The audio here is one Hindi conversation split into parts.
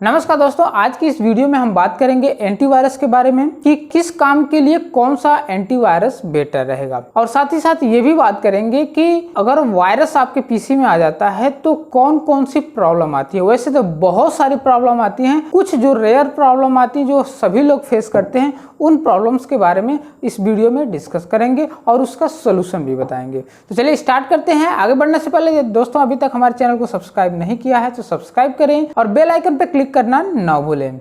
नमस्कार दोस्तों, आज की इस वीडियो में हम बात करेंगे एंटीवायरस के बारे में कि किस काम के लिए कौन सा एंटीवायरस बेटर रहेगा, और साथ ही साथ ये भी बात करेंगे कि अगर वायरस आपके पीसी में आ जाता है तो कौन कौन सी प्रॉब्लम आती है। वैसे तो बहुत सारी प्रॉब्लम आती हैं, कुछ जो रेयर प्रॉब्लम आती है जो सभी लोग फेस करते हैं, उन प्रॉब्लम्स के बारे में इस वीडियो में डिस्कस करेंगे और उसका सोल्यूशन भी बताएंगे। तो चलिए स्टार्ट करते हैं। आगे बढ़ने से पहले दोस्तों, अभी तक हमारे चैनल को सब्सक्राइब नहीं किया है तो सब्सक्राइब करें और बेल आइकन पर क्लिक करना ना भूलें।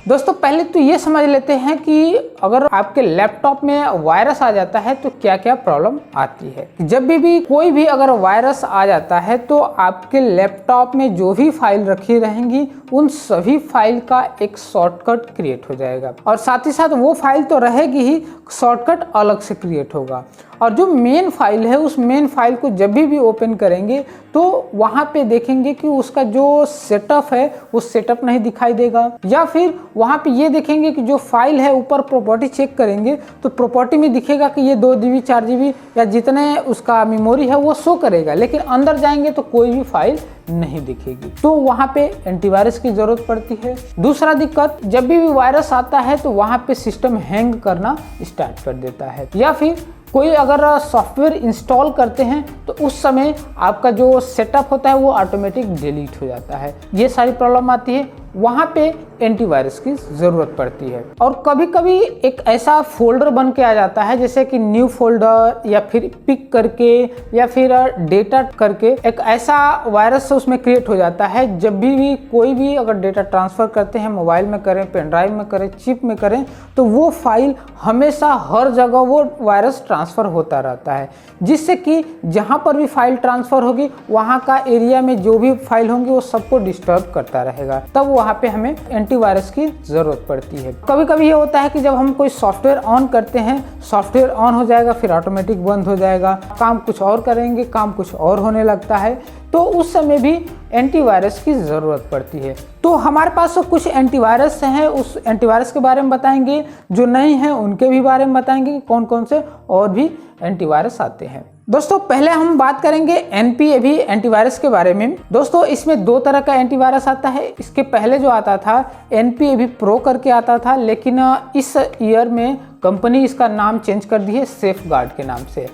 दोस्तों पहले तो ये समझ लेते हैं कि अगर आपके लैपटॉप में वायरस आ जाता है तो क्या क्या प्रॉब्लम आती है। जब भी कोई भी अगर वायरस आ जाता है तो आपके लैपटॉप में जो भी फाइल रखी रहेंगी उन सभी फाइल का एक शॉर्टकट क्रिएट हो जाएगा, और साथ ही साथ वो फाइल तो रहेगी ही, शॉर्टकट अलग से क्रिएट होगा। और जो मेन फाइल है उस मेन फाइल को जब भी ओपन करेंगे तो वहाँ पे देखेंगे कि उसका जो सेटअप है वो सेटअप नहीं दिखाई देगा, या फिर वहाँ पे ये देखेंगे कि जो फाइल है ऊपर प्रॉपर्टी चेक करेंगे तो प्रॉपर्टी में दिखेगा कि ये 2 GB 4 GB या जितने उसका मेमोरी है वो शो करेगा, लेकिन अंदर जाएंगे तो कोई भी फाइल नहीं दिखेगी। तो वहाँ पे एंटीवायरस की जरूरत पड़ती है। दूसरा दिक्कत, जब भी वायरस आता है तो वहाँ पे सिस्टम हैंग करना स्टार्ट कर देता है, या फिर कोई अगर सॉफ्टवेयर इंस्टॉल करते हैं तो उस समय आपका जो सेटअप होता है वो ऑटोमेटिक डिलीट हो जाता है। ये सारी प्रॉब्लम आती है, वहाँ पे एंटीवायरस की ज़रूरत पड़ती है। और कभी कभी एक ऐसा फोल्डर बन के आ जाता है जैसे कि न्यू फोल्डर या फिर पिक करके या फिर डेटा करके, एक ऐसा वायरस उसमें क्रिएट हो जाता है। जब भी कोई भी अगर डेटा ट्रांसफ़र करते हैं, मोबाइल में करें, पेन ड्राइव में करें, चिप में करें, तो वो फाइल हमेशा हर जगह वो वायरस ट्रांसफ़र होता रहता है, जिससे कि जहाँ पर भी फाइल ट्रांसफ़र होगी वहाँ का एरिया में जो भी फाइल होंगी वो सबको डिस्टर्ब करता रहेगा। तब वहाँ पे हमें एंटीवायरस की ज़रूरत पड़ती है। कभी कभी ये होता है कि जब हम कोई सॉफ्टवेयर ऑन करते हैं, सॉफ्टवेयर ऑन हो जाएगा फिर ऑटोमेटिक बंद हो जाएगा, काम कुछ और करेंगे, काम कुछ और होने लगता है, तो उस समय भी एंटीवायरस की ज़रूरत पड़ती है। तो हमारे पास तो कुछ एंटीवायरस हैं, उस एंटीवायरस के बारे में बताएंगे, जो नहीं हैं उनके भी बारे में बताएंगे कि कौन कौन से और भी एंटीवायरस आते हैं। दोस्तों पहले हम बात करेंगे NPAV एंटीवायरस के बारे में। दोस्तों इसमें 2 तरह का एंटीवायरस आता है। इसके पहले जो आता था NPAV प्रो करके आता था, लेकिन इस ईयर में कंपनी इसका नाम चेंज कर दी है सेफगार्ड के नाम से,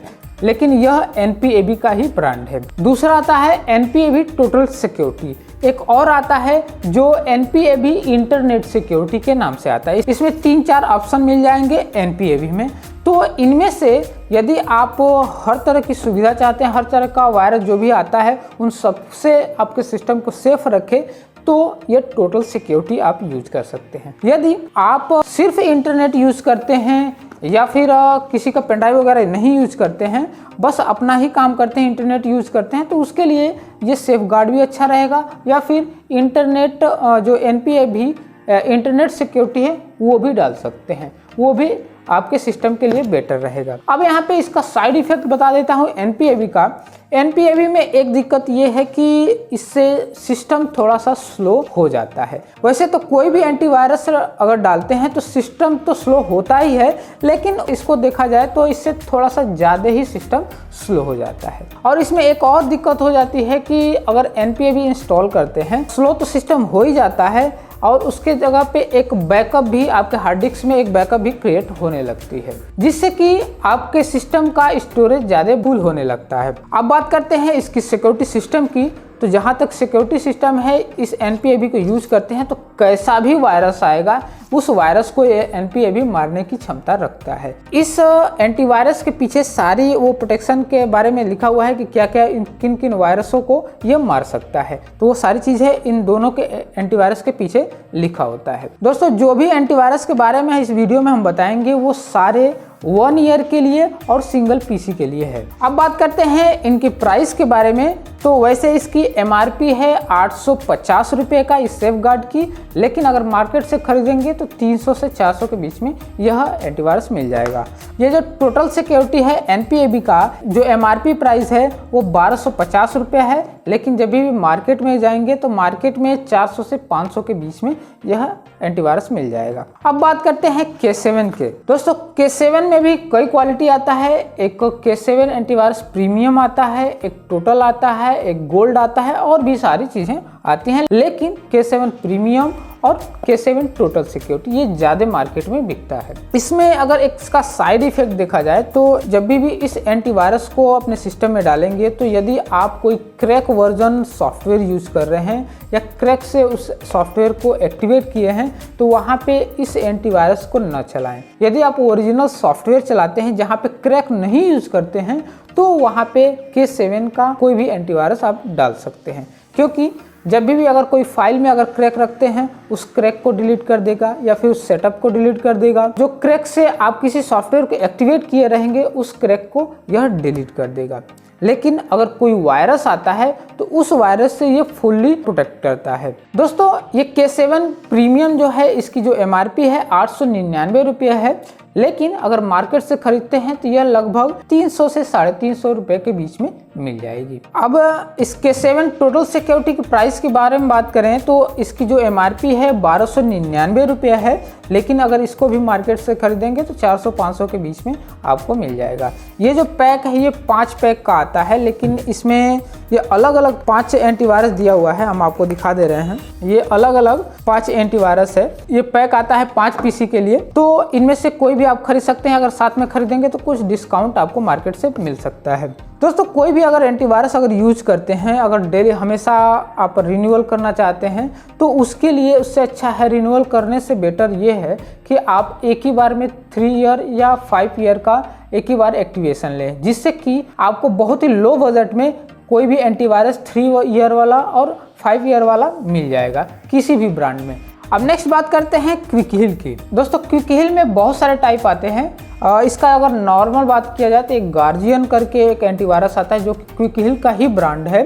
लेकिन यह NPAV का ही ब्रांड है। दूसरा आता है NPAV टोटल सिक्योरिटी। एक और आता है जो NPAV इंटरनेट सिक्योरिटी के नाम से आता है। इसमें 3-4 ऑप्शन मिल जाएंगे NPAV में। तो इनमें से यदि आप हर तरह की सुविधा चाहते हैं, हर तरह का वायरस जो भी आता है उन सबसे आपके सिस्टम को सेफ रखे, तो ये टोटल सिक्योरिटी आप यूज कर सकते हैं। यदि आप सिर्फ इंटरनेट यूज करते हैं या फिर किसी का पेनड्राइव वगैरह नहीं यूज करते हैं, बस अपना ही काम करते हैं, इंटरनेट यूज करते हैं, तो उसके लिए ये सेफगार्ड भी अच्छा रहेगा, या फिर इंटरनेट जो NPAV इंटरनेट सिक्योरिटी है वो भी डाल सकते हैं, वो भी आपके सिस्टम के लिए बेटर रहेगा। अब यहाँ पे इसका साइड इफेक्ट बता देता हूँ NPAV का। NPAV में एक दिक्कत ये है कि इससे सिस्टम थोड़ा सा स्लो हो जाता है। वैसे तो कोई भी एंटीवायरस अगर डालते हैं तो सिस्टम तो स्लो होता ही है, लेकिन इसको देखा जाए तो इससे थोड़ा सा ज़्यादा ही सिस्टम स्लो हो जाता है। और इसमें एक और दिक्कत हो जाती है कि अगर NPAV इंस्टॉल करते हैं, स्लो तो सिस्टम हो ही जाता है, और उसके जगह पे एक बैकअप भी, आपके हार्ड डिस्क में एक बैकअप भी क्रिएट होने लगती है, जिससे कि आपके सिस्टम का स्टोरेज ज़्यादा फुल होने लगता है। अब बात करते हैं इसकी सिक्योरिटी सिस्टम की। तो जहाँ तक सिक्योरिटी सिस्टम है, इस NPAV को यूज़ करते हैं तो कैसा भी वायरस आएगा उस वायरस को ये NPAV मारने की क्षमता रखता है। इस एंटीवायरस के पीछे सारी वो प्रोटेक्शन के बारे में लिखा हुआ है कि क्या क्या किन किन वायरसों को ये मार सकता है, तो वो सारी चीज़ें इन दोनों के एंटीवायरस के पीछे लिखा होता है। दोस्तों जो भी एंटीवायरस के बारे में इस वीडियो में हम बताएंगे वो सारे 1 ईयर के लिए और सिंगल PC के लिए है। अब बात करते हैं इनकी प्राइस के बारे में। तो वैसे इसकी MRP है 850 रुपये का इस सेफगार्ड की, लेकिन अगर मार्केट से खरीदेंगे तो 300 से 400 के बीच में यह एंटीवायरस मिल जाएगा। ये जो टोटल सिक्योरिटी है NPAB का जो MRP प्राइस है वो 1250 रुपये है, लेकिन जब भी मार्केट में जाएंगे तो मार्केट में 400 से 500 के बीच में यह एंटीवायरस मिल जाएगा। अब बात करते हैं K7 के। दोस्तों K7 में भी कई क्वालिटी आता है, एक K7 एंटीवायरस प्रीमियम आता है, एक टोटल आता है, एक गोल्ड आता है और भी सारी चीजें आती हैं, लेकिन K7 प्रीमियम और K7 टोटल सिक्योरिटी ये ज़्यादा मार्केट में बिकता है। इसमें अगर इसका साइड इफेक्ट देखा जाए तो जब भी इस एंटीवायरस को अपने सिस्टम में डालेंगे तो यदि आप कोई क्रैक वर्जन सॉफ्टवेयर यूज कर रहे हैं या क्रैक से उस सॉफ्टवेयर को एक्टिवेट किए हैं तो वहाँ पे इस एंटीवायरस को न चलाएं। यदि आप ओरिजिनल सॉफ्टवेयर चलाते हैं जहाँ पे क्रैक नहीं यूज करते हैं तो वहाँ पे K7 का कोई भी एंटीवायरस आप डाल सकते हैं, क्योंकि जब भी अगर कोई फाइल में अगर क्रैक रखते हैं उस क्रैक को डिलीट कर देगा या फिर उस सेटअप को डिलीट कर देगा। जो क्रैक से आप किसी सॉफ्टवेयर को एक्टिवेट किए रहेंगे उस क्रैक को यह डिलीट कर देगा। लेकिन अगर कोई वायरस आता है तो उस वायरस से ये फुल्ली प्रोटेक्ट करता है। दोस्तों ये K7 प्रीमियम जो है इसकी जो MRP है 899 रुपये है, लेकिन अगर मार्केट से खरीदते हैं तो यह लगभग 300 से 350 रुपये के बीच में मिल जाएगी। अब इस K7 टोटल सिक्योरिटी की प्राइस के बारे में बात करें तो इसकी जो MRP है 1299 रुपये है, लेकिन अगर इसको भी मार्केट से खरीदेंगे तो 400-500 के बीच में आपको मिल जाएगा। ये जो पैक है ये 5 पैक का आता है, लेकिन इसमें ये अलग अलग 5 एंटीवायरस दिया हुआ है, हम आपको दिखा दे रहे हैं। ये अलग अलग 5 एंटीवायरस है, ये पैक आता है 5 PC के लिए, तो इनमें से कोई भी आप खरीद सकते हैं। अगर साथ में खरीदेंगे तो कुछ डिस्काउंट आपको मार्केट से मिल सकता है। दोस्तों कोई भी अगर एंटीवायरस अगर यूज करते हैं, अगर डेली हमेशा आप रिन्यूअल करना चाहते हैं तो उसके लिए उससे अच्छा है, रिन्यूअल करने से बेटर ये है कि आप एक ही बार में 3 ईयर या 5 ईयर का एक ही बार एक्टिवेशन लें, जिससे कि आपको बहुत ही लो बजट में कोई भी एंटीवायरस 3 ईयर वाला और 5 ईयर वाला मिल जाएगा किसी भी ब्रांड में। अब नेक्स्ट बात करते हैं क्विक हील की। दोस्तों क्विक हील में बहुत सारे टाइप आते हैं। इसका अगर नॉर्मल बात किया जाए तो एक गार्जियन करके एक एंटीवायरस आता है जो क्विक हील का ही ब्रांड है।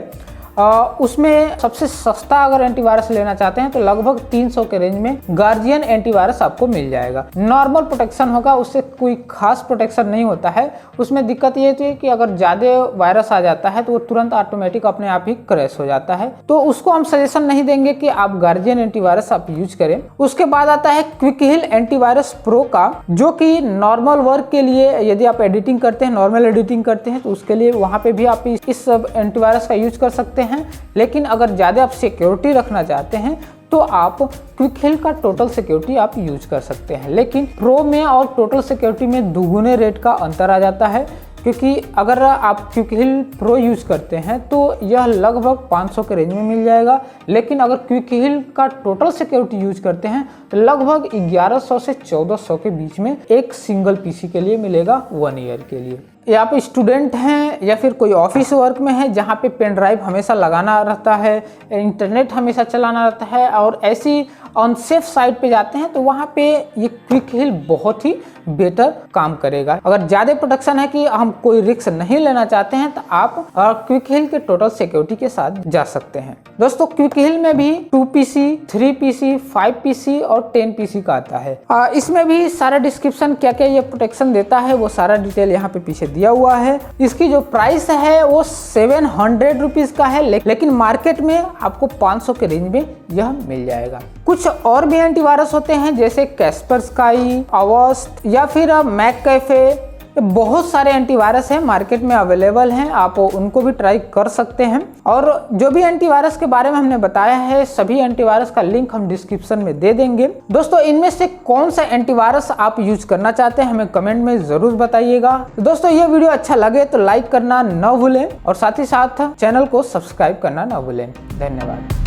उसमें सबसे सस्ता अगर एंटीवायरस लेना चाहते हैं तो लगभग 300 के रेंज में गार्जियन एंटीवायरस आपको मिल जाएगा। नॉर्मल प्रोटेक्शन होगा, उससे कोई खास प्रोटेक्शन नहीं होता है। उसमें दिक्कत ये होती है कि अगर ज़्यादा वायरस आ जाता है तो वो तुरंत ऑटोमेटिक अपने आप ही क्रैश हो जाता है, तो उसको हम सजेशन नहीं देंगे कि आप गार्जियन एंटीवायरस आप यूज करें। उसके बाद आता है क्विक हील एंटीवायरस प्रो का, जो कि नॉर्मल वर्क के लिए, यदि आप एडिटिंग करते हैं, नॉर्मल एडिटिंग करते हैं तो उसके लिए वहाँ पे भी आप इस एंटीवायरस का यूज कर सकते हैं। लेकिन अगर ज़्यादा आप सिक्योरिटी रखना चाहते हैं तो आप क्विक हील का टोटल सिक्योरिटी आप यूज कर सकते हैं। लेकिन प्रो में और टोटल सिक्योरिटी में दुगुने रेट का अंतर आ जाता है, क्योंकि अगर आप क्विक हील प्रो यूज करते हैं तो यह लगभग 500 के रेंज में मिल जाएगा, लेकिन अगर क्विक हील का टोटल सिक्योरिटी यूज करते हैं तो लगभग 1100 से 1400 के बीच में एक सिंगल पीसी के लिए मिलेगा 1 ईयर के लिए। या आप स्टूडेंट हैं या फिर कोई ऑफिस वर्क में है जहाँ पे पेन ड्राइव हमेशा लगाना रहता है, इंटरनेट हमेशा चलाना रहता है और ऐसी अनसेफ साइट पे जाते हैं तो वहाँ पे ये क्विक हील बहुत ही बेटर काम करेगा। अगर ज़्यादा प्रोटेक्शन है कि हम कोई रिस्क नहीं लेना चाहते हैं तो आप क्विक हील के टोटल सिक्योरिटी के साथ जा सकते हैं। दोस्तों क्विक हील में भी 2 PC, 3 PC, 5 PC और 10 PC का आता है। इसमें भी सारा डिस्क्रिप्शन क्या क्या ये प्रोटेक्शन देता है वो सारा डिटेल यहाँ पे पीछे दिया हुआ है। इसकी जो प्राइस है वो 700 रुपीज का है, लेकिन मार्केट में आपको 500 के रेंज में यह मिल जाएगा। कुछ और भी एंटीवायरस होते हैं जैसे कैस्परस्काई, अवस्ट या फिर मैककैफे, बहुत सारे एंटीवायरस हैं मार्केट में अवेलेबल हैं, आप उनको भी ट्राई कर सकते हैं। और जो भी एंटीवायरस के बारे में हमने बताया है सभी एंटीवायरस का लिंक हम डिस्क्रिप्शन में दे देंगे। दोस्तों इनमें से कौन सा एंटीवायरस आप यूज करना चाहते हैं हमें कमेंट में जरूर बताइएगा। दोस्तों ये वीडियो अच्छा लगे तो लाइक करना न भूलें और साथ ही साथ चैनल को सब्सक्राइब करना न भूलें। धन्यवाद।